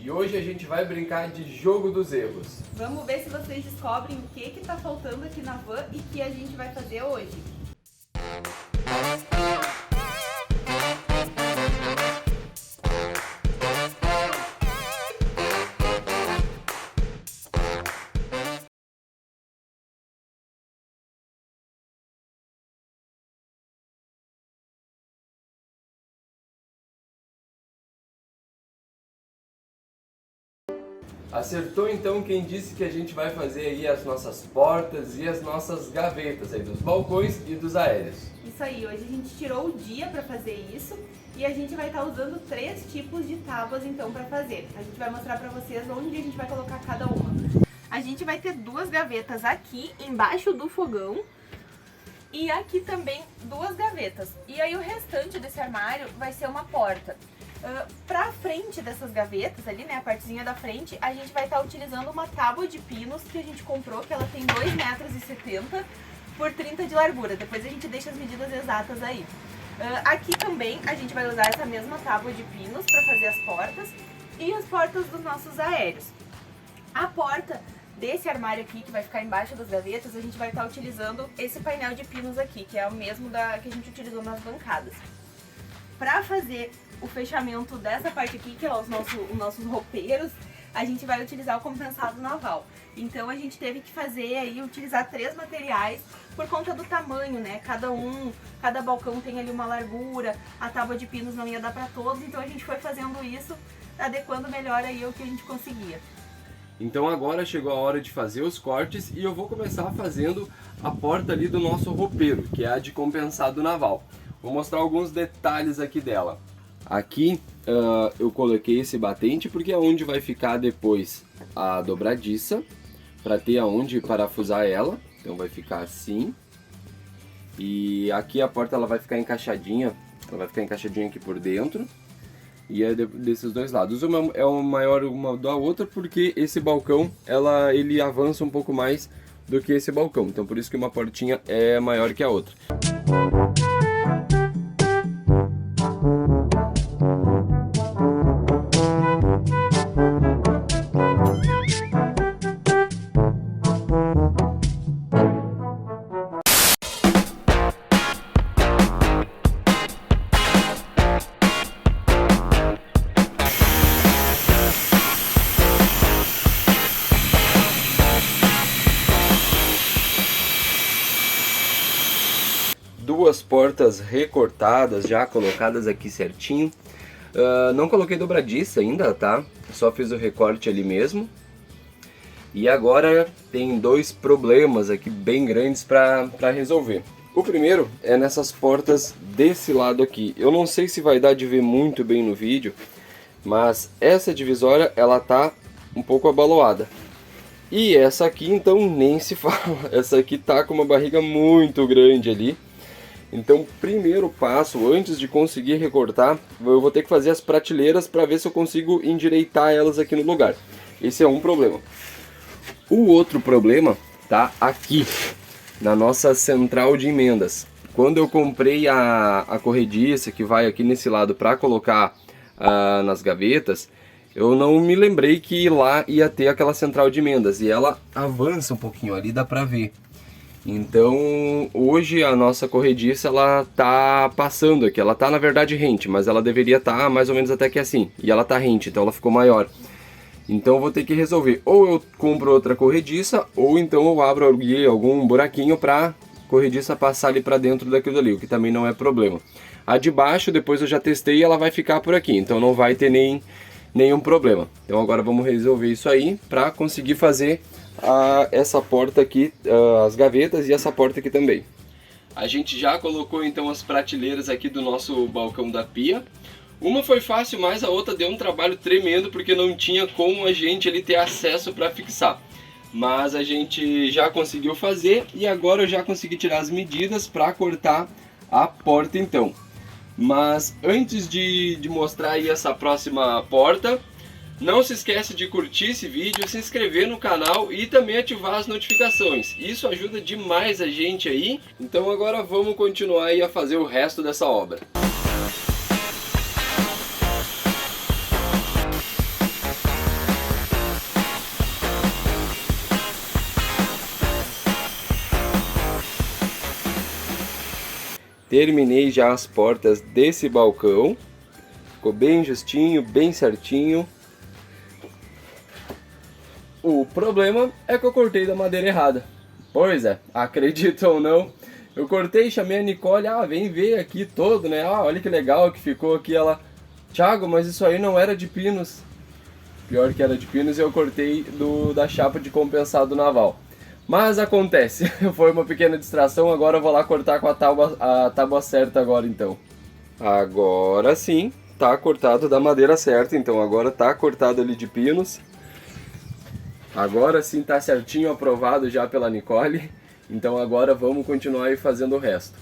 E hoje a gente vai brincar de jogo dos erros. Vamos ver se vocês descobrem o que tá faltando aqui na van e que a gente vai fazer hoje. Acertou então quem disse que a gente vai fazer aí as nossas portas e as nossas gavetas aí dos balcões e dos aéreos. Isso aí, hoje a gente tirou o dia para fazer isso e a gente vai estar usando 3 tipos de tábuas então para fazer. A gente vai mostrar para vocês onde a gente vai colocar cada uma. A gente vai ter 2 gavetas aqui embaixo do fogão e aqui também 2 gavetas. E aí o restante desse armário vai ser uma porta. Pra frente dessas gavetas ali, né, a partezinha da frente, a gente vai estar utilizando uma tábua de pinos que a gente comprou, que ela tem 2,70 m por 30 de largura. Depois a gente deixa as medidas exatas aí. Aqui também a gente vai usar essa mesma tábua de pinos para fazer as portas e as portas dos nossos aéreos. A porta desse armário aqui, que vai ficar embaixo das gavetas, a gente vai estar utilizando esse painel de pinos aqui, que é o mesmo que a gente utilizou nas bancadas. Para fazer o fechamento dessa parte aqui, que é os nossos roupeiros, a gente vai utilizar o compensado naval. Então a gente teve que fazer aí, utilizar 3 materiais por conta do tamanho, né? Cada balcão tem ali uma largura, a tábua de pinos não ia dar para todos, então a gente foi fazendo isso, adequando melhor aí o que a gente conseguia. Então agora chegou a hora de fazer os cortes e eu vou começar fazendo a porta ali do nosso roupeiro, que é a de compensado naval. Vou mostrar alguns detalhes aqui dela. Aqui eu coloquei esse batente porque é onde vai ficar depois a dobradiça, para ter aonde parafusar ela. Então vai ficar assim. E aqui a porta ela vai ficar encaixadinha, aqui por dentro. E é desses dois lados. Uma é maior uma da outra porque esse balcão ele avança um pouco mais do que esse balcão. Então por isso que uma portinha é maior que a outra. Duas portas recortadas, já colocadas aqui certinho. Não coloquei dobradiça ainda, tá? Só fiz o recorte ali mesmo. E agora tem 2 problemas aqui bem grandes para resolver. O primeiro é nessas portas desse lado aqui. Eu não sei se vai dar de ver muito bem no vídeo, mas essa divisória ela tá um pouco abaloada. E essa aqui então nem se fala. Essa aqui tá com uma barriga muito grande ali. Então, primeiro passo, antes de conseguir recortar, eu vou ter que fazer as prateleiras para ver se eu consigo endireitar elas aqui no lugar. Esse é um problema. O outro problema tá aqui, na nossa central de emendas. Quando eu comprei a corrediça que vai aqui nesse lado para colocar nas gavetas, eu não me lembrei que lá ia ter aquela central de emendas. E ela avança um pouquinho ali, dá para ver. Então hoje a nossa corrediça ela tá passando aqui, ela tá na verdade rente, mas ela deveria estar mais ou menos até que assim, e ela tá rente, então ela ficou maior. Então eu vou ter que resolver, ou eu compro outra corrediça, ou então eu abro algum buraquinho pra corrediça passar ali pra dentro daquilo ali, o que também não é problema. A de baixo depois eu já testei e ela vai ficar por aqui, então não vai ter nenhum problema. Então agora vamos resolver isso aí pra conseguir fazer essa porta aqui, as gavetas e essa porta aqui também. A gente já colocou então as prateleiras aqui do nosso balcão da pia. Uma foi fácil, mas a outra deu um trabalho tremendo porque não tinha como a gente ali ter acesso para fixar. Mas a gente já conseguiu fazer e agora eu já consegui tirar as medidas para cortar a porta então. Mas antes de mostrar aí essa próxima porta, não se esquece de curtir esse vídeo, se inscrever no canal e também ativar as notificações. Isso ajuda demais a gente aí. Então agora vamos continuar aí a fazer o resto dessa obra. terminei já as portas desse balcão. Ficou bem justinho, bem certinho. O problema é que eu cortei da madeira errada. Pois é, acredita ou não, eu cortei, chamei a Nicole, vem ver aqui todo, né? Olha que legal que ficou aqui. Ela, Thiago, mas isso aí não era de pinos. Pior que era de pinos, eu cortei da chapa de compensado naval. Mas acontece, foi uma pequena distração, agora eu vou lá cortar com a tábua certa agora então. Agora sim, tá cortado da madeira certa, então agora tá cortado ali de pinos. Agora sim tá certinho, aprovado já pela Nicole. Então agora vamos continuar aí fazendo o resto.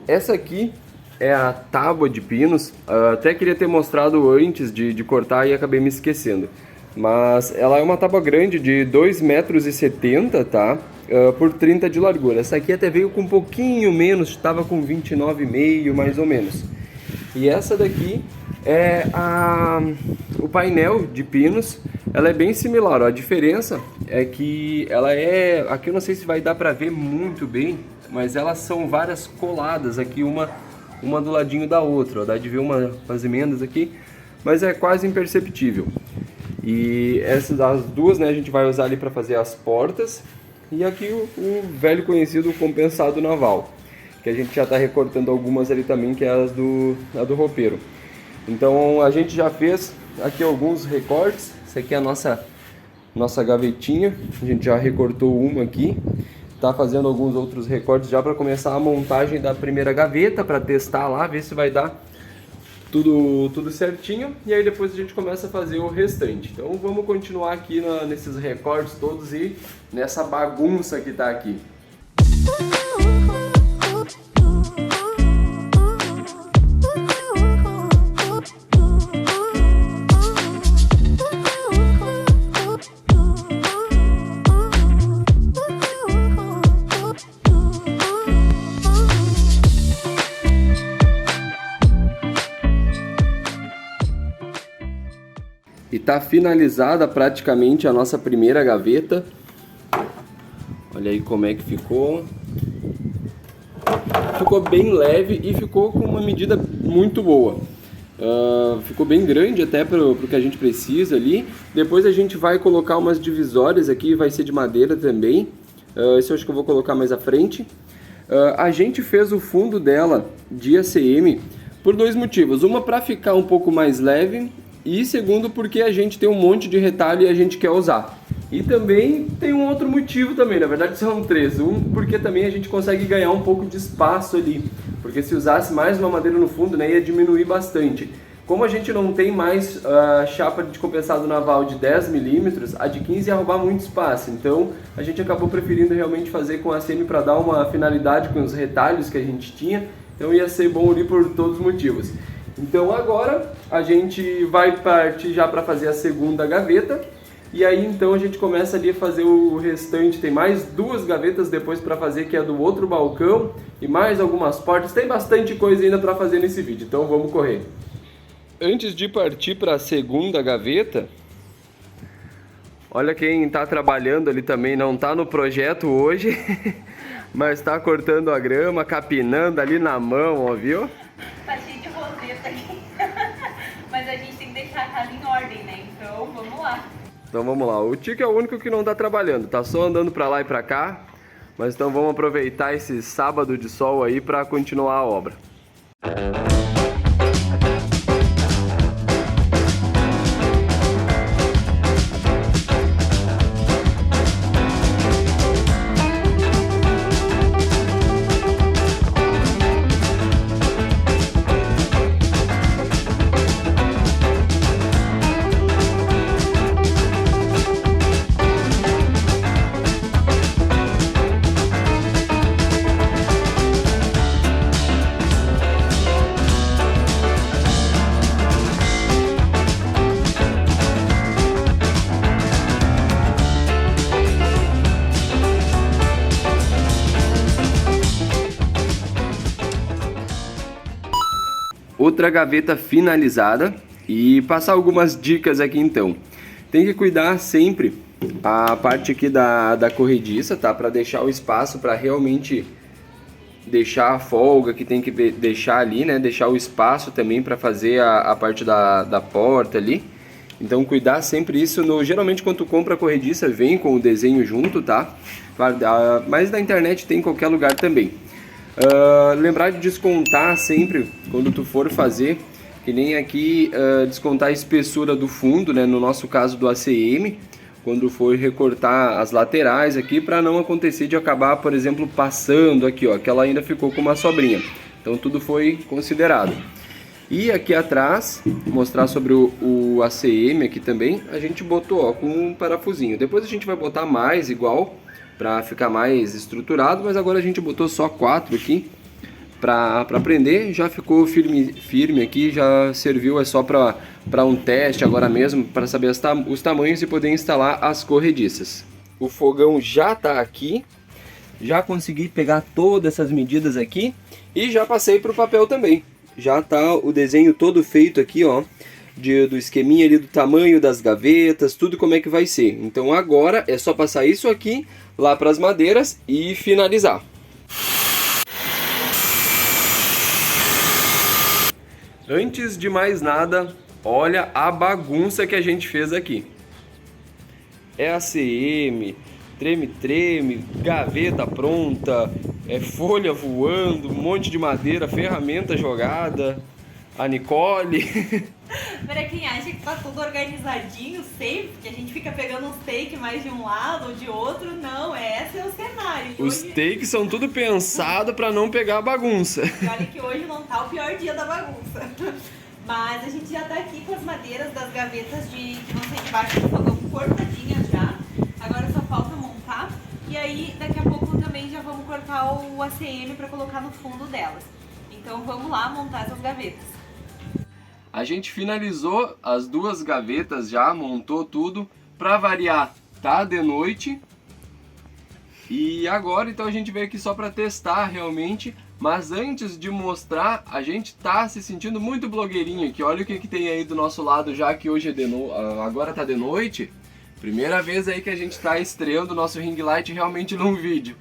Essa aqui é a tábua de pinos. Até queria ter mostrado antes de cortar e acabei me esquecendo. Mas ela é uma tábua grande de 2,70 m, tá? Por 30 de largura. Essa aqui até veio com um pouquinho menos, estava com 29,5 mais ou menos. E essa daqui é o painel de pinos. Ela é bem similar, ó. A diferença é que ela é... Aqui eu não sei se vai dar pra ver muito bem, mas elas são várias coladas aqui, uma do ladinho da outra, ó. Dá de ver umas emendas aqui, mas é quase imperceptível. E essas as duas, né, a gente vai usar ali para fazer as portas. E aqui o velho conhecido compensado naval, que a gente já está recortando algumas ali também, que é a do roupeiro. Então a gente já fez aqui alguns recortes. Essa aqui é a nossa gavetinha, a gente já recortou uma aqui. Tá fazendo alguns outros recortes já para começar a montagem da primeira gaveta, para testar lá, ver se vai dar tudo certinho. E aí depois a gente começa a fazer o restante. Então vamos continuar aqui nesses recortes todos e nessa bagunça que tá aqui. E tá finalizada praticamente a nossa primeira gaveta. Olha aí como é que ficou. Ficou bem leve e ficou com uma medida muito boa. Ficou bem grande até para o que a gente precisa ali. Depois a gente vai colocar umas divisórias aqui, vai ser de madeira também. Esse eu acho que eu vou colocar mais à frente. A gente fez o fundo dela de ACM por dois motivos. Uma, para ficar um pouco mais leve. E segundo, porque a gente tem um monte de retalho e a gente quer usar. E também tem um outro motivo também, na verdade são três. Um, porque também a gente consegue ganhar um pouco de espaço ali. Porque se usasse mais uma madeira no fundo, né, ia diminuir bastante. Como a gente não tem mais chapa de compensado naval de 10 mm, a de 15 ia roubar muito espaço. Então a gente acabou preferindo realmente fazer com a ACM para dar uma finalidade com os retalhos que a gente tinha. Então ia ser bom ali por todos os motivos. Então agora a gente vai partir já para fazer a segunda gaveta. E aí então a gente começa ali a fazer o restante. Tem mais duas gavetas depois para fazer, que é do outro balcão. E mais algumas portas. Tem bastante coisa ainda para fazer nesse vídeo, então vamos correr. Antes de partir para a segunda gaveta, olha quem está trabalhando ali também, não está no projeto hoje, mas está cortando a grama, capinando ali na mão, ó, viu? Tá cheio de roseta aqui, mas a gente tem que deixar a casa em ordem, né? Então vamos lá. Então vamos lá, o Tico é o único que não está trabalhando, tá só andando para lá e para cá, mas então vamos aproveitar esse sábado de sol aí para continuar a obra. Outra gaveta finalizada e passar algumas dicas aqui então. Tem que cuidar sempre a parte aqui da corrediça, tá? Para deixar o espaço para realmente deixar a folga que tem que deixar ali, né? Deixar o espaço também para fazer a parte da porta ali. Então cuidar sempre isso, geralmente quando tu compra a corrediça vem com o desenho junto, tá? Mas na internet tem em qualquer lugar também. Lembrar de descontar sempre quando tu for fazer, que nem aqui descontar a espessura do fundo, né? No nosso caso do ACM, quando for recortar as laterais aqui, para não acontecer de acabar, por exemplo, passando aqui, ó, que ela ainda ficou com uma sobrinha. Então tudo foi considerado. E aqui atrás, mostrar sobre o ACM aqui também, a gente botou, ó, com um parafusinho. Depois a gente vai botar mais igual, para ficar mais estruturado, mas agora a gente botou só 4 aqui para prender. Já ficou firme aqui, já serviu, é só para um teste agora mesmo, para saber os tamanhos e poder instalar as corrediças. O fogão já está aqui, já consegui pegar todas essas medidas aqui e já passei para o papel também. Já tá o desenho todo feito aqui, ó, do esqueminha ali, do tamanho das gavetas, tudo como é que vai ser. Então agora é só passar isso aqui lá para as madeiras e finalizar. Antes de mais nada, olha a bagunça que a gente fez aqui. É ACM, treme-treme, gaveta pronta, folha voando, um monte de madeira, ferramenta jogada, a Nicole. Para quem acha que tá tudo organizadinho sempre, que a gente fica pegando uns takes mais de um lado ou de outro, não, esse é o cenário. Os takes são tudo pensado para não pegar a bagunça. E olha que hoje não tá o pior dia da bagunça. Mas a gente já tá aqui com as madeiras das gavetas que vão ser debaixo do fogão cortadinhas já. Agora só falta montar. E aí daqui a pouco também já vamos cortar o ACM para colocar no fundo delas. Então vamos lá montar essas gavetas. A gente finalizou as 2 gavetas já, montou tudo. Para variar, tá de noite. E agora então a gente veio aqui só para testar realmente. Mas antes de mostrar, a gente tá se sentindo muito blogueirinho aqui. Olha o que tem aí do nosso lado já, que hoje é agora tá de noite. Primeira vez aí que a gente tá estreando o nosso ring light realmente num vídeo.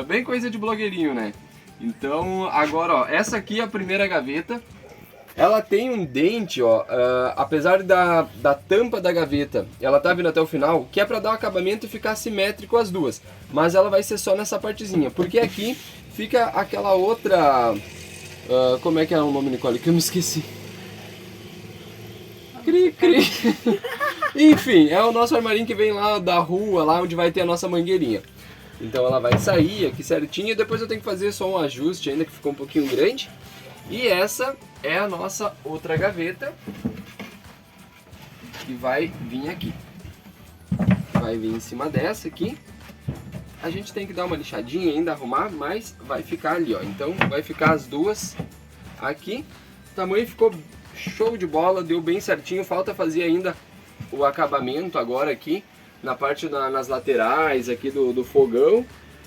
Bem coisa de blogueirinho, né? Então agora, ó, essa aqui é a primeira gaveta. Ela tem um dente, ó, apesar da tampa da gaveta, ela tá vindo até o final, que é para dar um acabamento e ficar simétrico as duas. Mas ela vai ser só nessa partezinha, porque aqui fica aquela outra... como é que é o nome, Nicole? Que eu me esqueci. Cri, cri. Enfim, é o nosso armarinho que vem lá da rua, lá onde vai ter a nossa mangueirinha. Então ela vai sair aqui certinho, depois eu tenho que fazer só um ajuste ainda, que ficou um pouquinho grande. E essa é a nossa outra gaveta, que vai vir aqui. Vai vir em cima dessa aqui. A gente tem que dar uma lixadinha ainda, arrumar, mas vai ficar ali, ó. Então vai ficar as duas aqui. O tamanho ficou show de bola, deu bem certinho. Falta fazer ainda o acabamento agora aqui, na parte nas laterais aqui do fogão.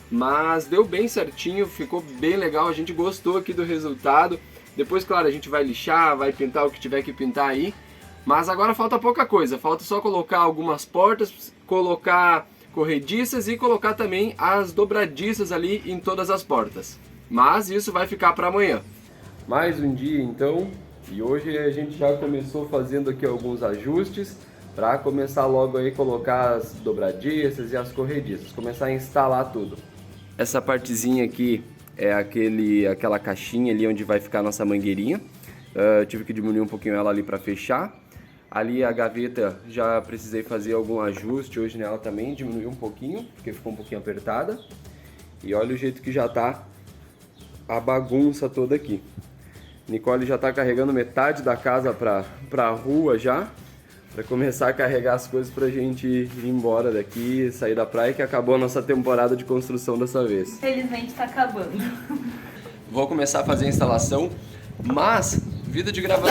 Mas deu bem certinho, ficou bem legal, a gente gostou aqui do resultado. Depois, claro, a gente vai lixar, vai pintar o que tiver que pintar aí. Mas agora falta pouca coisa, falta só colocar algumas portas, colocar corrediças e colocar também as dobradiças ali em todas as portas. Mas isso vai ficar para amanhã. Mais um dia então, e hoje a gente já começou fazendo aqui alguns ajustes para começar logo aí colocar as dobradiças e as corrediças, começar a instalar tudo. Essa partezinha aqui é aquela caixinha ali onde vai ficar a nossa mangueirinha. Tive que diminuir um pouquinho ela ali para fechar. Ali a gaveta já precisei fazer algum ajuste hoje nela também, diminuir um pouquinho, porque ficou um pouquinho apertada. E olha o jeito que já tá a bagunça toda aqui. Nicole já tá carregando metade da casa pra rua já, para começar a carregar as coisas pra gente ir embora daqui, sair da praia, que acabou a nossa temporada de construção dessa vez. Felizmente tá acabando. Vou começar a fazer a instalação, mas vida de gravação...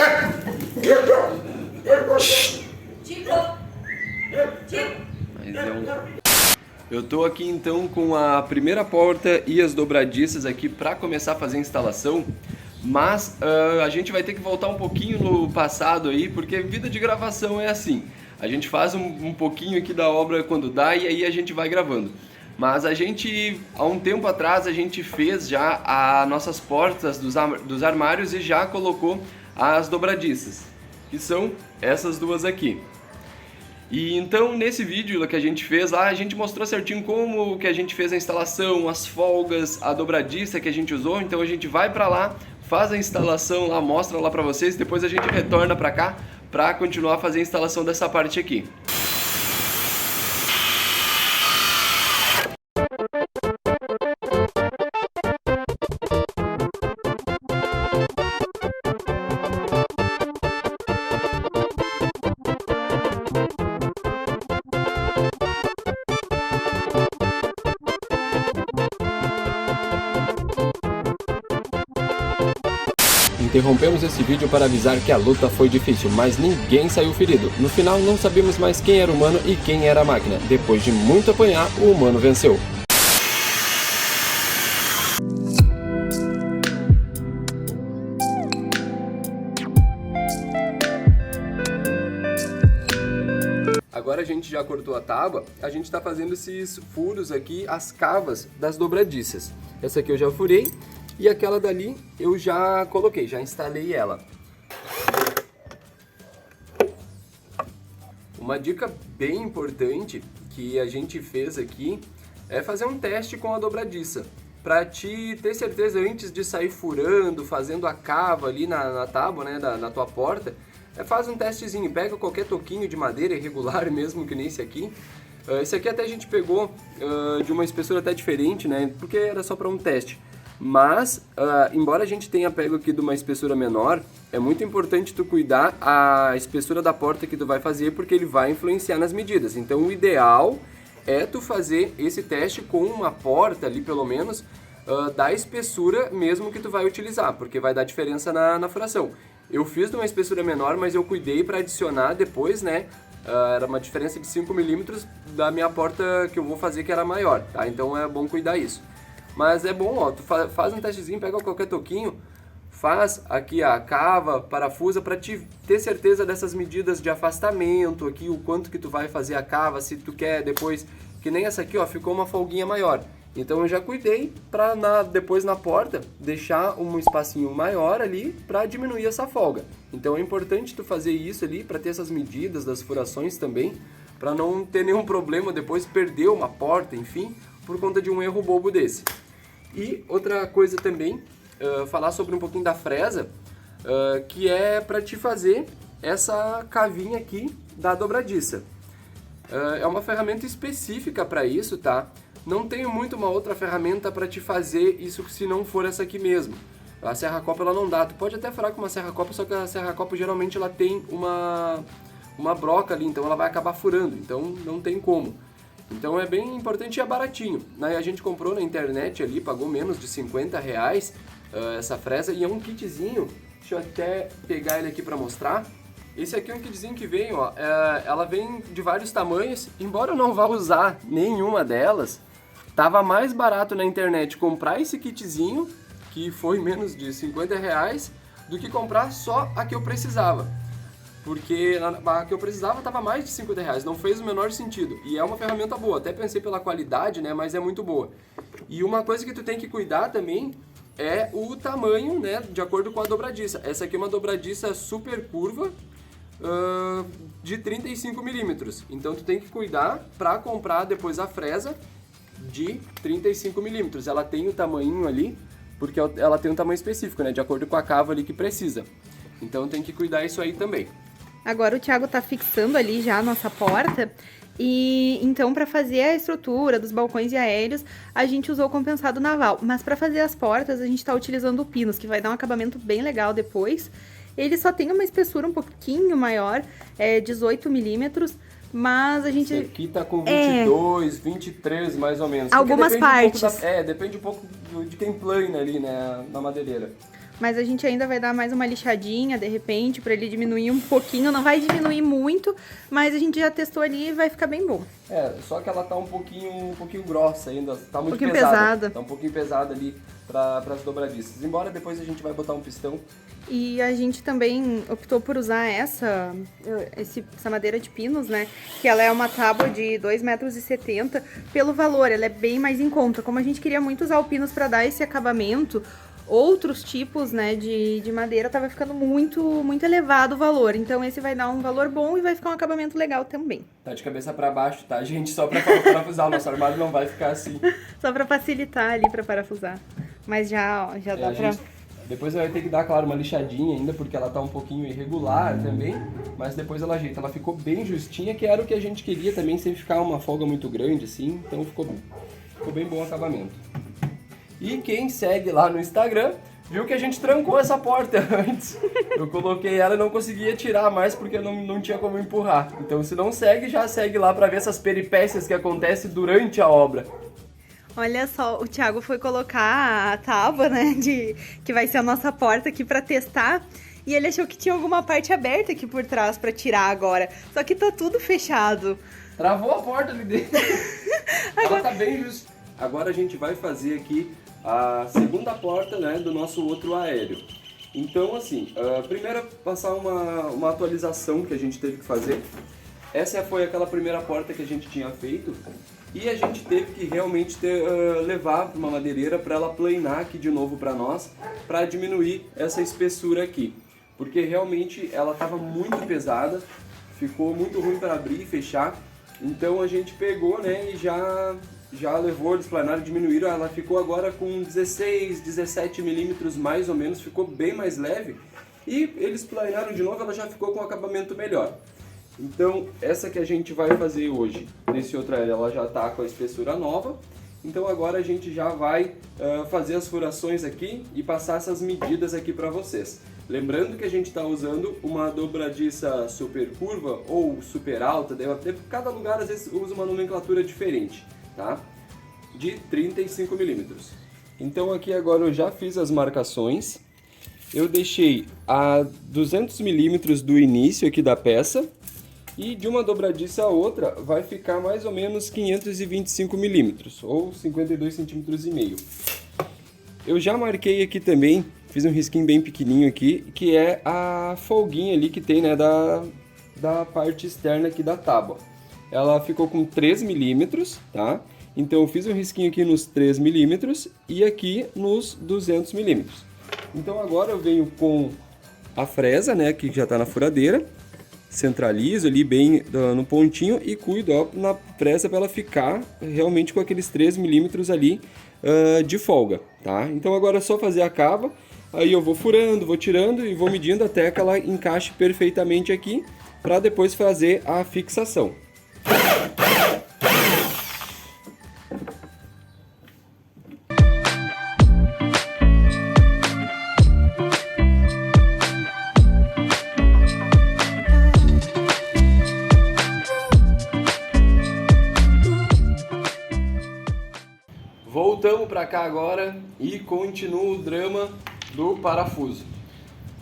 Eu tô aqui então com a primeira porta e as dobradiças aqui para começar a fazer a instalação. Mas a gente vai ter que voltar um pouquinho no passado aí, porque vida de gravação é assim. A gente faz um pouquinho aqui da obra quando dá e aí a gente vai gravando. Mas a gente, há um tempo atrás, a gente fez já as nossas portas dos armários e já colocou as dobradiças, que são essas duas aqui. E então, nesse vídeo que a gente fez lá, a gente mostrou certinho como que a gente fez a instalação, as folgas, a dobradiça que a gente usou. Então a gente vai pra lá, faz a instalação lá, mostra lá pra vocês, depois a gente retorna pra cá pra continuar a fazer a instalação dessa parte aqui. Interrompemos esse vídeo para avisar que a luta foi difícil, mas ninguém saiu ferido. No final, não sabemos mais quem era o humano e quem era a máquina. Depois de muito apanhar, o humano venceu. Agora a gente já cortou a tábua, a gente está fazendo esses furos aqui, as cavas das dobradiças. Essa aqui eu já furei. E aquela dali eu já coloquei, já instalei ela. Uma dica bem importante que a gente fez aqui é fazer um teste com a dobradiça. Para te ter certeza antes de sair furando, fazendo a cava ali na tábua, né, na tua porta, faz um testezinho, pega qualquer toquinho de madeira irregular mesmo que nem esse aqui. Esse aqui até a gente pegou de uma espessura até diferente, né, porque era só para um teste. Mas, embora a gente tenha pego aqui de uma espessura menor, é muito importante tu cuidar a espessura da porta que tu vai fazer, porque ele vai influenciar nas medidas. Então o ideal é tu fazer esse teste com uma porta ali, pelo menos, da espessura mesmo que tu vai utilizar, porque vai dar diferença na furação. Eu fiz de uma espessura menor, mas eu cuidei para adicionar depois, né? Era uma diferença de 5 milímetros da minha porta que eu vou fazer, que era maior, tá? Então é bom cuidar isso. Mas é bom, ó, tu faz um testezinho, pega qualquer toquinho, faz aqui a cava, parafusa, para te ter certeza dessas medidas de afastamento aqui, o quanto que tu vai fazer a cava, se tu quer depois, que nem essa aqui, ó, ficou uma folguinha maior. Então eu já cuidei para depois na porta deixar um espacinho maior ali para diminuir essa folga. Então é importante tu fazer isso ali para ter essas medidas das furações também, para não ter nenhum problema depois perder uma porta, enfim, por conta de um erro bobo desse. E outra coisa também, falar sobre um pouquinho da fresa, que é para te fazer essa cavinha aqui da dobradiça. É uma ferramenta específica para isso, tá? Não tenho muito uma outra ferramenta para te fazer isso se não for essa aqui mesmo. A serra-copa ela não dá, tu pode até furar com uma serra-copa, só que a serra-copa geralmente ela tem uma broca ali, então ela vai acabar furando, então não tem como. Então é bem importante e é baratinho. A gente comprou na internet ali, pagou menos de R$50 essa fresa, e é um kitzinho, deixa eu até pegar ele aqui para mostrar. Esse aqui é um kitzinho que vem, ó, ela vem de vários tamanhos, embora eu não vá usar nenhuma delas, tava mais barato na internet comprar esse kitzinho, que foi menos de R$50, do que comprar só a que eu precisava. Porque a que eu precisava estava mais de R$50, não fez o menor sentido. E é uma ferramenta boa, até pensei pela qualidade, né, mas é muito boa. E uma coisa que tu tem que cuidar também é o tamanho, né, de acordo com a dobradiça. Essa aqui é uma dobradiça super curva de 35 milímetros. Então tu tem que cuidar para comprar depois a fresa de 35 milímetros. Ela tem o tamanho ali, porque ela tem um tamanho específico, né, de acordo com a cava ali que precisa. Então tem que cuidar isso aí também. Agora o Thiago tá fixando ali já a nossa porta, e então para fazer a estrutura dos balcões e aéreos, a gente usou o compensado naval. Mas para fazer as portas, a gente tá utilizando o pinos, que vai dar um acabamento bem legal depois. Ele só tem uma espessura um pouquinho maior, 18 milímetros, mas a gente... Esse aqui tá com 22, 23 mais ou menos. Algumas partes. Depende um pouco de quem plana ali, né, na madeireira. mas a gente ainda vai dar mais uma lixadinha, de repente, para ele diminuir um pouquinho. Não vai diminuir muito, mas a gente já testou ali e vai ficar bem bom. Só que ela tá um pouquinho grossa ainda, tá muito pesada. Tá um pouquinho pesada ali para as dobradiças. Embora depois a gente vai botar um pistão. E a gente também optou por usar essa madeira de pinos, né? Que ela é uma tábua de 2,70 m pelo valor, ela é bem mais em conta. Como a gente queria muito usar o pinos para dar esse acabamento, outros tipos, né, de madeira tava ficando muito elevado o valor. Então esse vai dar um valor bom e vai ficar um acabamento legal também. Tá de cabeça para baixo, tá, gente? Só para parafusar, o nosso armário não vai ficar assim. Só para facilitar ali para parafusar. Mas já dá pra... Depois vai ter que dar, claro, uma lixadinha ainda, porque ela tá um pouquinho irregular também, mas depois ela ajeita. Ela ficou bem justinha, que era o que a gente queria também, sem ficar uma folga muito grande assim, então ficou bem bom o acabamento. E quem segue lá no Instagram viu que a gente trancou essa porta antes. Eu coloquei ela e não conseguia tirar mais porque não tinha como empurrar. Então se não segue, já segue lá pra ver essas peripécias que acontecem durante a obra. Olha só, o Thiago foi colocar a tábua, né, que vai ser a nossa porta aqui pra testar, e ele achou que tinha alguma parte aberta aqui por trás pra tirar agora, só que tá tudo fechado. Travou a porta ali dentro. Ela tá bem justa. Agora a gente vai fazer aqui a segunda porta, né, do nosso outro aéreo. Então, assim, primeiro passar uma atualização que a gente teve que fazer. Essa foi aquela primeira porta que a gente tinha feito. E a gente teve que realmente levar uma madeireira para ela planar aqui de novo para nós, para diminuir essa espessura aqui. Porque realmente ela estava muito pesada, ficou muito ruim para abrir e fechar. Então a gente pegou, né, e já levou, eles planaram e diminuíram. Ela ficou agora com 16, 17 milímetros mais ou menos, ficou bem mais leve. E eles planaram de novo, ela já ficou com um acabamento melhor. Então, essa que a gente vai fazer hoje, nesse outro aéreo, ela já está com a espessura nova. Então agora a gente já vai fazer as furações aqui e passar essas medidas aqui para vocês. Lembrando que a gente está usando uma dobradiça super curva ou super alta, cada lugar às vezes usa uma nomenclatura diferente, tá? De 35 milímetros. Então aqui agora eu já fiz as marcações. Eu deixei a 200 milímetros do início aqui da peça. E de uma dobradiça a outra vai ficar mais ou menos 525 milímetros, ou 52 centímetros e meio. Eu já marquei aqui também, fiz um risquinho bem pequenininho aqui, que é a folguinha ali que tem, né, da parte externa aqui da tábua. Ela ficou com 3 milímetros, tá? Então eu fiz um risquinho aqui nos 3 milímetros e aqui nos 200 milímetros. Então agora eu venho com a fresa, né, que já está na furadeira. Centralizo ali bem no pontinho e cuido na fresa para ela ficar realmente com aqueles 3 milímetros ali de folga, tá? Então agora é só fazer a cava, aí eu vou furando, vou tirando e vou medindo até que ela encaixe perfeitamente aqui para depois fazer a fixação. Voltamos para cá agora e continua o drama do parafuso.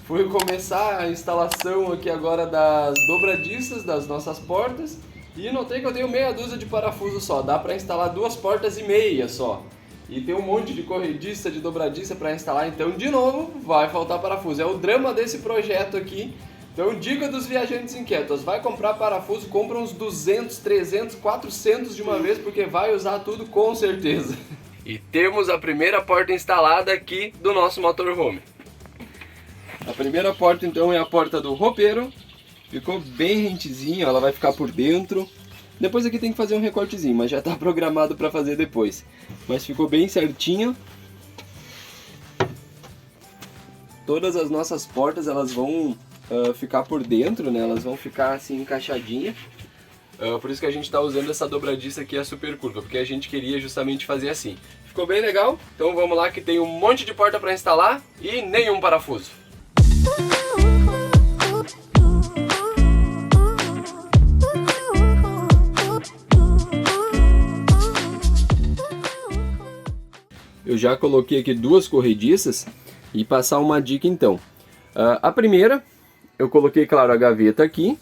Fui começar a instalação aqui agora das dobradiças das nossas portas e notei que eu tenho meia dúzia de parafusos só. Dá para instalar 2 portas e meia só. E tem um monte de corrediça, de dobradiça para instalar, então de novo vai faltar parafuso. É o drama desse projeto aqui. Então dica dos viajantes inquietos, vai comprar parafuso, compra uns 200, 300, 400 de uma vez, porque vai usar tudo com certeza. E temos a primeira porta instalada aqui do nosso motorhome. A primeira porta então é a porta do roupeiro. Ficou bem rentezinha, ela vai ficar por dentro. Depois aqui tem que fazer um recortezinho, mas já está programado para fazer depois. Mas ficou bem certinho. Todas as nossas portas elas vão ficar por dentro, né? Elas vão ficar assim encaixadinhas. Por isso que a gente está usando essa dobradiça aqui, a super curva, porque a gente queria justamente fazer assim. Ficou bem legal? Então vamos lá que tem um monte de porta para instalar e nenhum parafuso. Eu já coloquei aqui 2 corrediças. e passar uma dica então. A primeira, eu coloquei, claro, a gaveta aqui.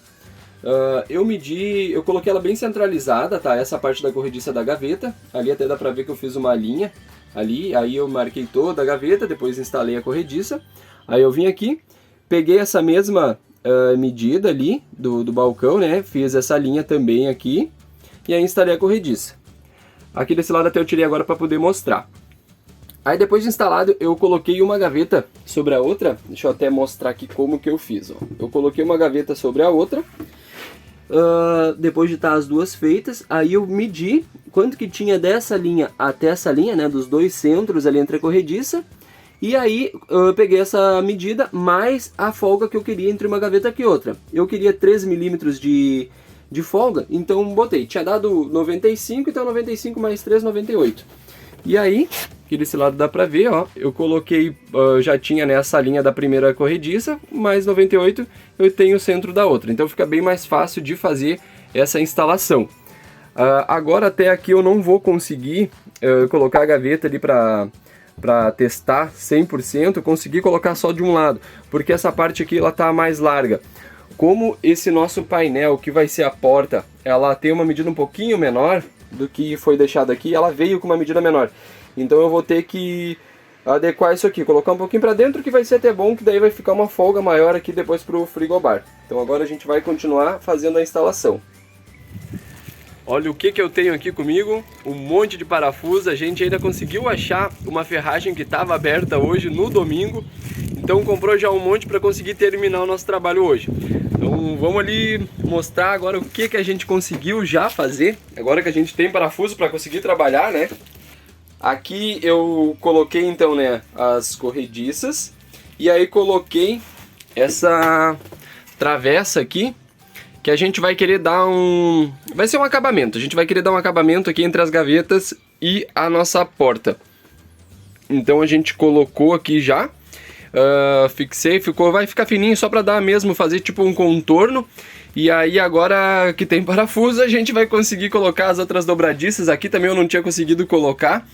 Eu coloquei ela bem centralizada, tá? Essa parte da corrediça da gaveta. Ali até dá pra ver que eu fiz uma linha ali. Aí eu marquei toda a gaveta, depois instalei a corrediça. Aí eu vim aqui, peguei essa mesma medida ali do balcão, né? Fiz essa linha também aqui. E aí instalei a corrediça. Aqui desse lado até eu tirei agora para poder mostrar. Aí depois de instalado, eu coloquei uma gaveta sobre a outra. Deixa eu até mostrar aqui como que eu fiz, ó. Eu coloquei uma gaveta sobre a outra. Depois de estar as duas feitas, aí eu medi quanto que tinha dessa linha até essa linha, né? Dos dois centros ali entre a corrediça. E aí eu peguei essa medida mais a folga que eu queria entre uma gaveta e outra. Eu queria 3 milímetros de folga, então botei. Tinha dado 95, então 95 mais 3, 98. E aí, aqui desse lado dá pra ver, ó, eu coloquei, já tinha nessa linha da primeira corrediça, mais 98 eu tenho o centro da outra. Então fica bem mais fácil de fazer essa instalação. Agora até aqui eu não vou conseguir colocar a gaveta ali para testar 100%, consegui colocar só de um lado, porque essa parte aqui ela tá mais larga. Como esse nosso painel, que vai ser a porta, ela tem uma medida um pouquinho menor do que foi deixado aqui, ela veio com uma medida menor. Então eu vou ter que adequar isso aqui, colocar um pouquinho para dentro, que vai ser até bom, que daí vai ficar uma folga maior aqui depois para o frigobar. Então agora a gente vai continuar fazendo a instalação. Olha o que eu tenho aqui comigo, um monte de parafusos. A gente ainda conseguiu achar uma ferragem que estava aberta hoje no domingo, então comprou já um monte para conseguir terminar o nosso trabalho hoje. Então vamos ali mostrar agora o que a gente conseguiu já fazer, agora que a gente tem parafuso para conseguir trabalhar, né? Aqui eu coloquei então, né, as corrediças, e aí coloquei essa travessa aqui, que a gente vai querer dar vai ser um acabamento, a gente vai querer dar um acabamento aqui entre as gavetas e a nossa porta. Então a gente colocou aqui já, fixei, vai ficar fininho só para dar mesmo, fazer tipo um contorno. E aí agora que tem parafuso, a gente vai conseguir colocar as outras dobradiças. Aqui também eu não tinha conseguido colocar.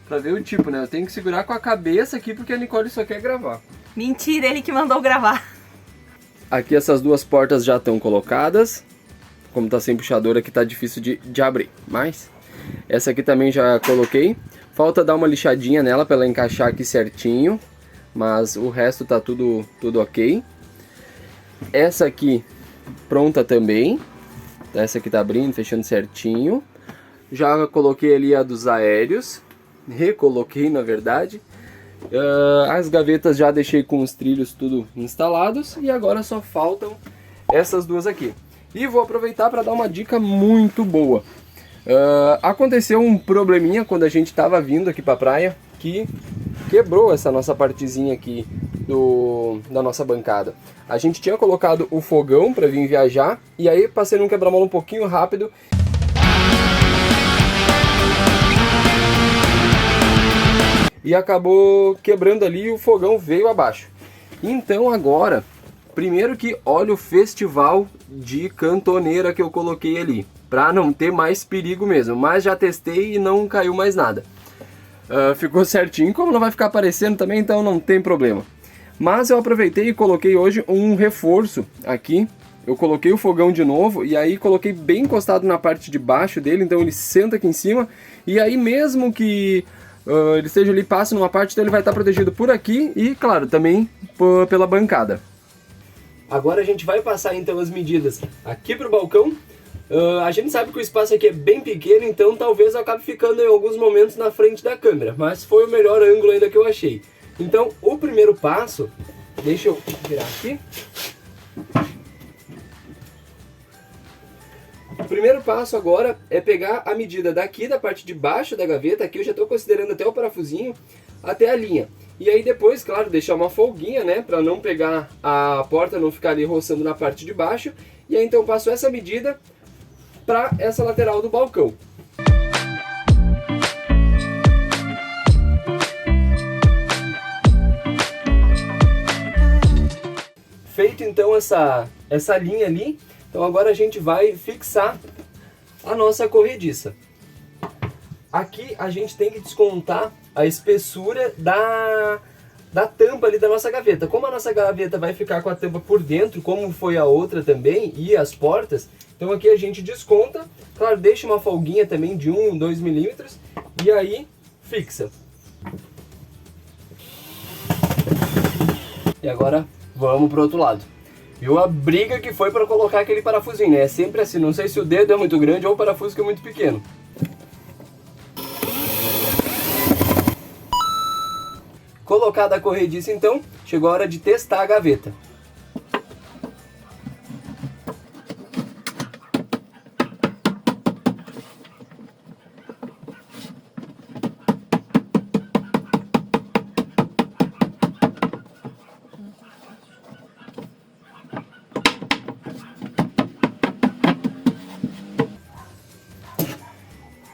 Pra ver o tipo, né? Eu tenho que segurar com a cabeça aqui porque a Nicole só quer gravar. Mentira, ele que mandou gravar. Aqui essas duas portas já estão colocadas. Como tá sem puxador aqui tá difícil de abrir. Mas essa aqui também já coloquei. Falta dar uma lixadinha nela para ela encaixar aqui certinho. Mas o resto tá tudo ok. Essa aqui pronta também. Essa aqui tá abrindo, fechando certinho. Já coloquei ali a dos aéreos. Recoloquei, na verdade. As gavetas já deixei com os trilhos tudo instalados. E agora só faltam essas duas aqui. E vou aproveitar para dar uma dica muito boa. Aconteceu um probleminha quando a gente estava vindo aqui para a praia, que quebrou essa nossa partezinha aqui da nossa bancada. A gente tinha colocado o fogão para vir viajar, e aí passei num quebra-mola um pouquinho rápido. E acabou quebrando ali e o fogão veio abaixo. Então agora, primeiro que olha o festival de cantoneira que eu coloquei ali, para não ter mais perigo mesmo, mas já testei e não caiu mais nada. Ficou certinho, como não vai ficar aparecendo também, então não tem problema. Mas eu aproveitei e coloquei hoje um reforço aqui. Eu coloquei o fogão de novo e aí coloquei bem encostado na parte de baixo dele, então ele senta aqui em cima. E aí mesmo que ele esteja ali, passe numa parte, então ele vai estar protegido por aqui e, claro, também pela bancada. Agora a gente vai passar então as medidas aqui para o balcão. A gente sabe que o espaço aqui é bem pequeno, então talvez eu acabe ficando em alguns momentos na frente da câmera, mas foi o melhor ângulo ainda que eu achei. Então o primeiro passo, deixa eu virar aqui. O primeiro passo agora é pegar a medida daqui da parte de baixo da gaveta, aqui eu já estou considerando até o parafusinho, até a linha. E aí depois, claro, deixar uma folguinha, né, para não pegar a porta, não ficar ali roçando na parte de baixo. E aí então eu passo essa medida para essa lateral do balcão. Feito então essa linha ali, então agora a gente vai fixar a nossa corrediça. Aqui a gente tem que descontar a espessura da tampa ali da nossa gaveta. Como a nossa gaveta vai ficar com a tampa por dentro, como foi a outra também, e as portas, então aqui a gente desconta, claro, deixa uma folguinha também de 1, 2 milímetros, e aí fixa. E agora vamos pro outro lado. Viu a briga que foi para colocar aquele parafusinho, né? É sempre assim, não sei se o dedo é muito grande ou o parafuso que é muito pequeno. Colocada a corrediça então, chegou a hora de testar a gaveta.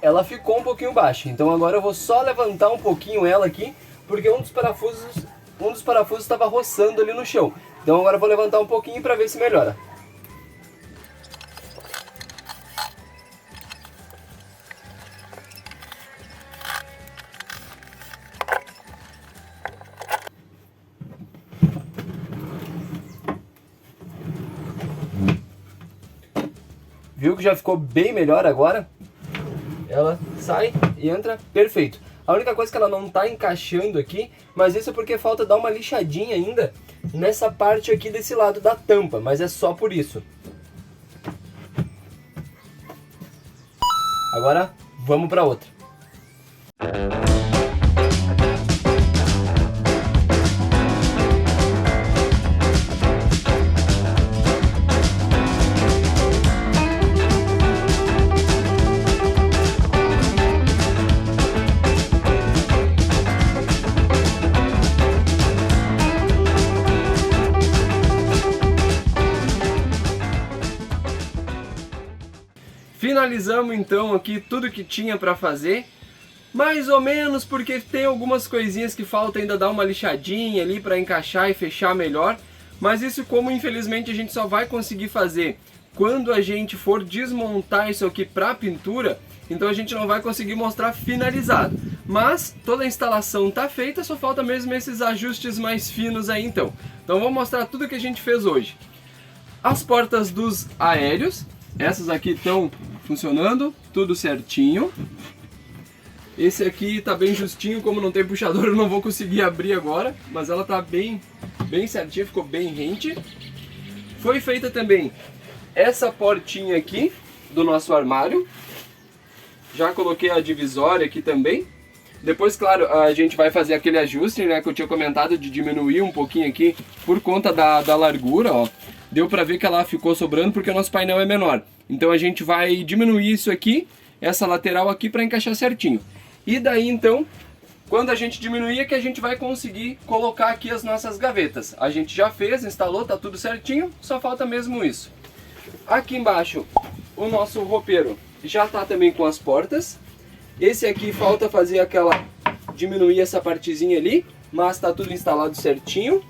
Ela ficou um pouquinho baixa, então agora eu vou só levantar um pouquinho ela aqui, porque um dos parafusos estava roçando ali no chão. Então agora eu vou levantar um pouquinho para ver se melhora. Viu que já ficou bem melhor agora? Ela sai e entra perfeito. A única coisa que ela não está encaixando aqui, mas isso é porque falta dar uma lixadinha ainda nessa parte aqui desse lado da tampa, mas é só por isso. Agora vamos para outra. Finalizamos então aqui tudo que tinha para fazer, mais ou menos, porque tem algumas coisinhas que falta ainda dar uma lixadinha ali para encaixar e fechar melhor, mas isso, como infelizmente a gente só vai conseguir fazer quando a gente for desmontar isso aqui para pintura, então a gente não vai conseguir mostrar finalizado. Mas toda a instalação está feita, só falta mesmo esses ajustes mais finos aí então. Então vou mostrar tudo que a gente fez hoje. As portas dos aéreos, essas aqui estão funcionando, tudo certinho. Esse aqui tá bem justinho, como não tem puxador eu não vou conseguir abrir agora, mas ela tá bem certinha, ficou bem rente. Foi feita também essa portinha aqui do nosso armário. Já coloquei a divisória aqui também. Depois, claro, a gente vai fazer aquele ajuste, né, que eu tinha comentado, de diminuir um pouquinho aqui por conta da largura, ó. Deu pra ver que ela ficou sobrando porque o nosso painel é menor. Então a gente vai diminuir isso aqui, essa lateral aqui, para encaixar certinho. E daí então, quando a gente diminuir é que a gente vai conseguir colocar aqui as nossas gavetas. A gente já fez, instalou, tá tudo certinho, só falta mesmo isso. Aqui embaixo, o nosso roupeiro já tá também com as portas. Esse aqui falta fazer aquela, diminuir essa partezinha ali, mas tá tudo instalado certinho.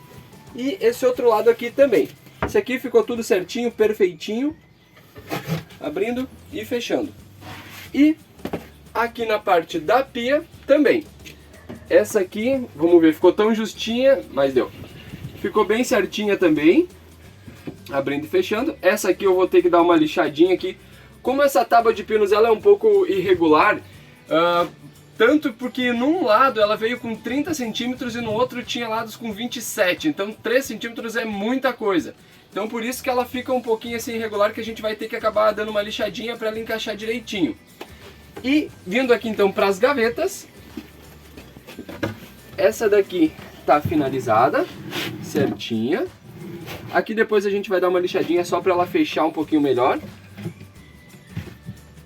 E esse outro lado aqui também. Esse aqui ficou tudo certinho, perfeitinho, abrindo e fechando. E aqui na parte da pia também. Essa aqui, vamos ver, ficou tão justinha, mas deu. Ficou bem certinha também, abrindo e fechando. Essa aqui eu vou ter que dar uma lixadinha aqui. Como essa tábua de pinos ela é um pouco irregular, tanto porque num lado ela veio com 30 centímetros e no outro tinha lados com 27, então 3 centímetros é muita coisa. Então por isso que ela fica um pouquinho assim irregular, que a gente vai ter que acabar dando uma lixadinha para ela encaixar direitinho. E vindo aqui então para as gavetas, essa daqui tá finalizada, certinha. Aqui depois a gente vai dar uma lixadinha só para ela fechar um pouquinho melhor.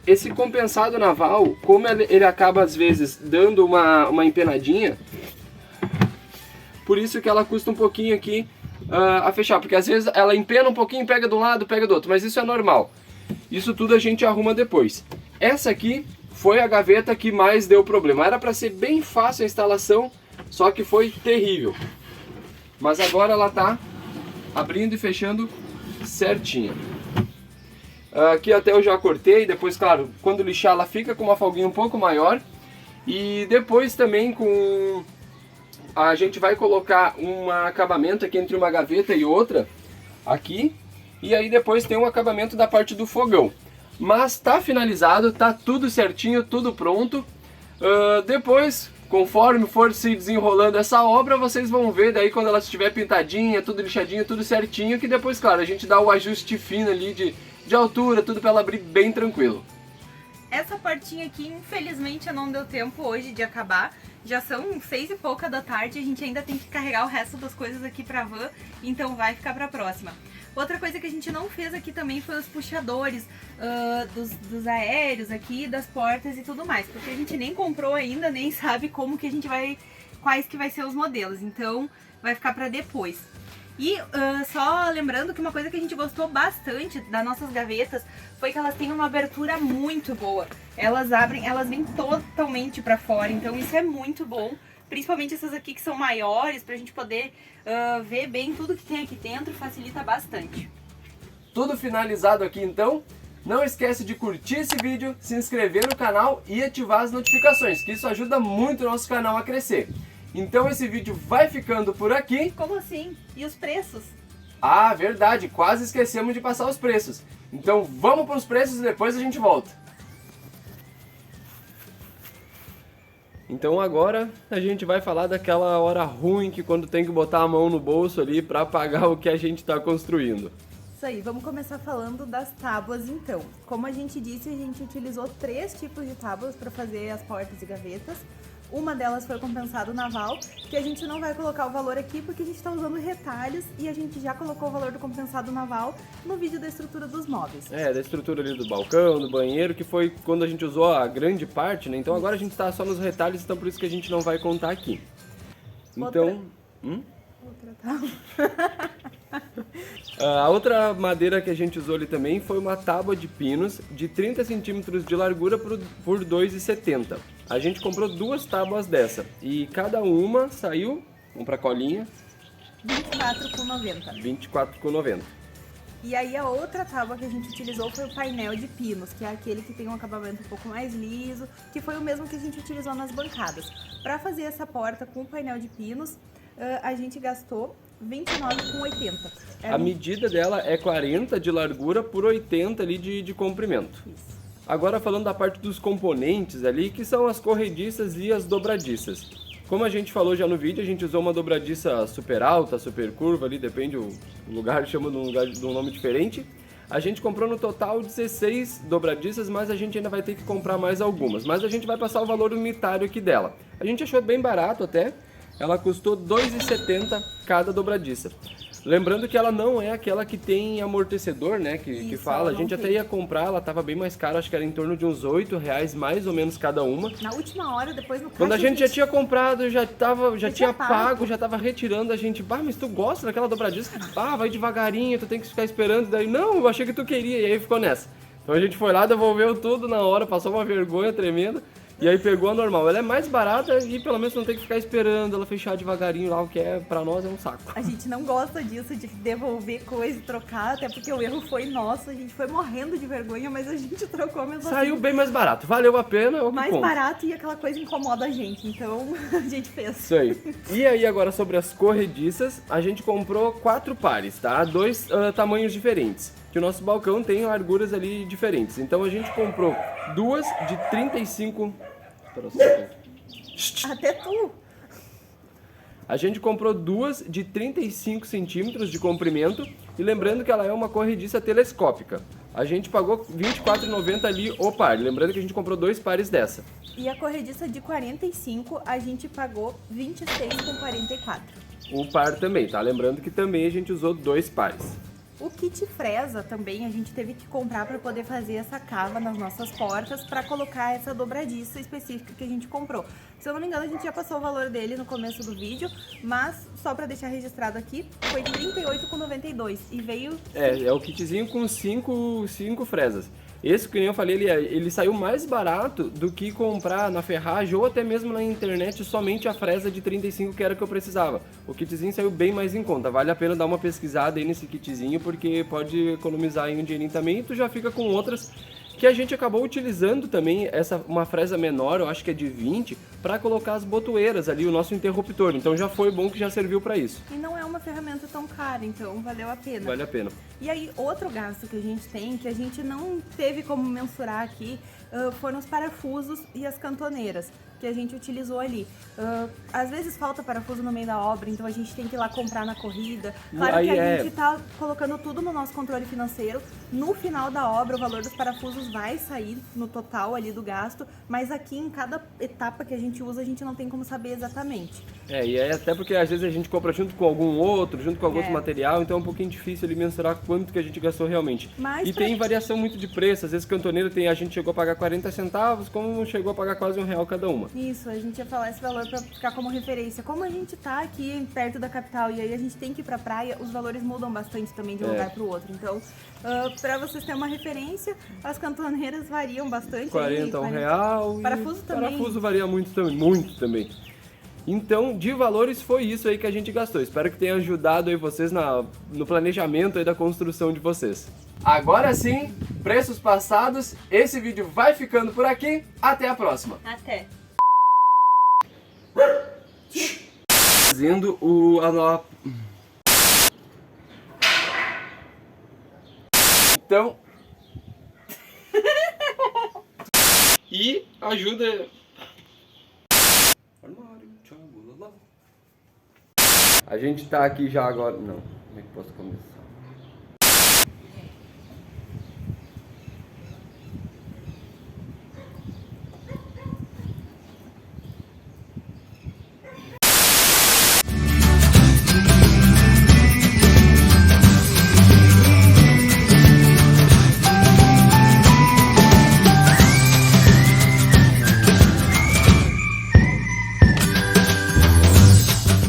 Esse compensado naval, como ele acaba às vezes dando uma empenadinha, por isso que ela custa um pouquinho aqui a fechar, porque às vezes ela empena um pouquinho, pega de um lado, pega do outro, mas isso é normal. Isso tudo a gente arruma depois. Essa aqui foi a gaveta que mais deu problema. Era para ser bem fácil a instalação, só que foi terrível. Mas agora ela tá abrindo e fechando certinha. Aqui até eu já cortei, depois, claro, quando lixar ela fica com uma folguinha um pouco maior. E depois também a gente vai colocar um acabamento aqui entre uma gaveta e outra, aqui. E aí depois tem um acabamento da parte do fogão. Mas tá finalizado, tá tudo certinho, tudo pronto. Depois, conforme for se desenrolando essa obra, vocês vão ver daí quando ela estiver pintadinha, tudo lixadinho, tudo certinho. Que depois, claro, a gente dá o ajuste fino ali de altura, tudo pra ela abrir bem tranquilo. Essa portinha aqui, infelizmente, não deu tempo hoje de acabar. Já são 6 e pouca da tarde, a gente ainda tem que carregar o resto das coisas aqui pra van, então vai ficar pra próxima. Outra coisa que a gente não fez aqui também foi os puxadores dos aéreos aqui, das portas e tudo mais, porque a gente nem comprou ainda, nem sabe como que a gente quais que vai ser os modelos, então vai ficar pra depois. E só lembrando que uma coisa que a gente gostou bastante das nossas gavetas foi que elas têm uma abertura muito boa. Elas abrem, elas vêm totalmente pra fora, então isso é muito bom. Principalmente essas aqui que são maiores, pra gente poder ver bem tudo que tem aqui dentro, facilita bastante. Tudo finalizado aqui então. Não esquece de curtir esse vídeo, se inscrever no canal e ativar as notificações, que isso ajuda muito o nosso canal a crescer. Então esse vídeo vai ficando por aqui. Como assim? E os preços? Ah, verdade, quase esquecemos de passar os preços. Então vamos para os preços e depois a gente volta. Então agora a gente vai falar daquela hora ruim que quando tem que botar a mão no bolso ali para pagar o que a gente está construindo. Isso aí, vamos começar falando das tábuas então. Como a gente disse, a gente utilizou 3 tipos de tábuas para fazer as portas e gavetas. Uma delas foi o compensado naval, que a gente não vai colocar o valor aqui porque a gente está usando retalhos e a gente já colocou o valor do compensado naval no vídeo da estrutura dos móveis. Da estrutura ali do balcão, do banheiro, que foi quando a gente usou a grande parte, né? Então agora a gente está só nos retalhos, então por isso que a gente não vai contar aqui. Então... Outra tábua. A outra madeira que a gente usou ali também foi uma tábua de pinos de 30 centímetros de largura por 2,70. A gente comprou 2 tábuas dessa e cada uma saiu, vamos pra colinha, R$ 24,90. R$24,90. E aí a outra tábua que a gente utilizou foi o painel de pinos, que é aquele que tem um acabamento um pouco mais liso, que foi o mesmo que a gente utilizou nas bancadas. Para fazer essa porta com o painel de pinos, a gente gastou R$29,80. A medida dela é 40 de largura por 80 ali de comprimento. Isso. Agora falando da parte dos componentes ali, que são as corrediças e as dobradiças. Como a gente falou já no vídeo, a gente usou uma dobradiça super alta, super curva ali, depende o lugar, chama de um nome diferente. A gente comprou no total 16 dobradiças, mas a gente ainda vai ter que comprar mais algumas. Mas a gente vai passar o valor unitário aqui dela. A gente achou bem barato até, ela custou R$2,70 cada dobradiça. Lembrando que ela não é aquela que tem amortecedor, né, que fala, a gente até ia comprar, ela tava bem mais cara, acho que era em torno de uns R$8 mais ou menos cada uma. Na última hora, depois no quando a gente já tinha comprado, já tinha pago, já tava retirando, a gente, mas tu gosta daquela dobradiça? Vai devagarinho, tu tem que ficar esperando, daí, não, eu achei que tu queria, e aí ficou nessa. Então a gente foi lá, devolveu tudo na hora, passou uma vergonha tremenda. E aí pegou a normal. Ela é mais barata e pelo menos não tem que ficar esperando ela fechar devagarinho lá, o que pra nós é um saco. A gente não gosta disso, de devolver coisa e trocar, até porque o erro foi nosso. A gente foi morrendo de vergonha, mas a gente trocou mesmo. Saiu bem mais barato, valeu a pena. Mais barato e aquela coisa incomoda a gente, então a gente fez. Isso aí. E aí agora sobre as corrediças, a gente comprou 4 pares, tá? 2 tamanhos diferentes. Que o nosso balcão tem larguras ali diferentes. Então a gente comprou 2 de 35... Até tu! A gente comprou 2 de 35 centímetros de comprimento. E lembrando que ela é uma corrediça telescópica. A gente pagou R$24,90 ali o par. Lembrando que a gente comprou 2 pares dessa. E a corrediça de 45 a gente pagou R$26,44. O par também, tá? Lembrando que também a gente usou 2 pares. O kit fresa também a gente teve que comprar para poder fazer essa cava nas nossas portas para colocar essa dobradiça específica que a gente comprou. Se eu não me engano, a gente já passou o valor dele no começo do vídeo, mas só para deixar registrado aqui, foi R$38,92 e veio... É o kitzinho com 5 fresas. Esse, que nem eu falei, ele saiu mais barato do que comprar na ferragem ou até mesmo na internet somente a fresa de 35, que era o que eu precisava. O kitzinho saiu bem mais em conta, vale a pena dar uma pesquisada aí nesse kitzinho, porque pode economizar aí um dinheirinho também e tu já fica com outras que a gente acabou utilizando também, uma fresa menor, eu acho que é de 20, para colocar as botoeiras ali, o nosso interruptor. Então já foi bom que já serviu para isso. E não é uma ferramenta tão cara, então valeu a pena. Vale a pena. E aí, outro gasto que a gente tem, que a gente não teve como mensurar aqui, foram os parafusos e as cantoneiras que a gente utilizou ali. Às vezes falta parafuso no meio da obra, então a gente tem que ir lá comprar na corrida. Claro que a gente tá colocando tudo no nosso controle financeiro. No final da obra, o valor dos parafusos vai sair no total ali do gasto, mas aqui em cada etapa que a gente usa, a gente não tem como saber exatamente. E é até porque às vezes a gente compra junto com algum outro, junto com algum outro material, então é um pouquinho difícil ali mensurar quanto que a gente gastou realmente. Mas tem variação muito de preço, às vezes cantoneiro a gente chegou a pagar 40 centavos, como chegou a pagar quase R$1 cada uma. Isso, a gente ia falar esse valor para ficar como referência. Como a gente tá aqui perto da capital e aí a gente tem que ir pra praia, os valores mudam bastante também de um lugar pro outro. Então, para vocês terem uma referência, as cantoneiras variam bastante. 40 R$1. Parafuso também. Parafuso varia muito também. Então, de valores, foi isso aí que a gente gastou. Espero que tenha ajudado aí vocês no planejamento aí da construção de vocês. Agora sim, preços passados, esse vídeo vai ficando por aqui. Até a próxima. Até. Fazendo Então... E ajuda... A gente tá aqui já agora... Não, como é que posso começar?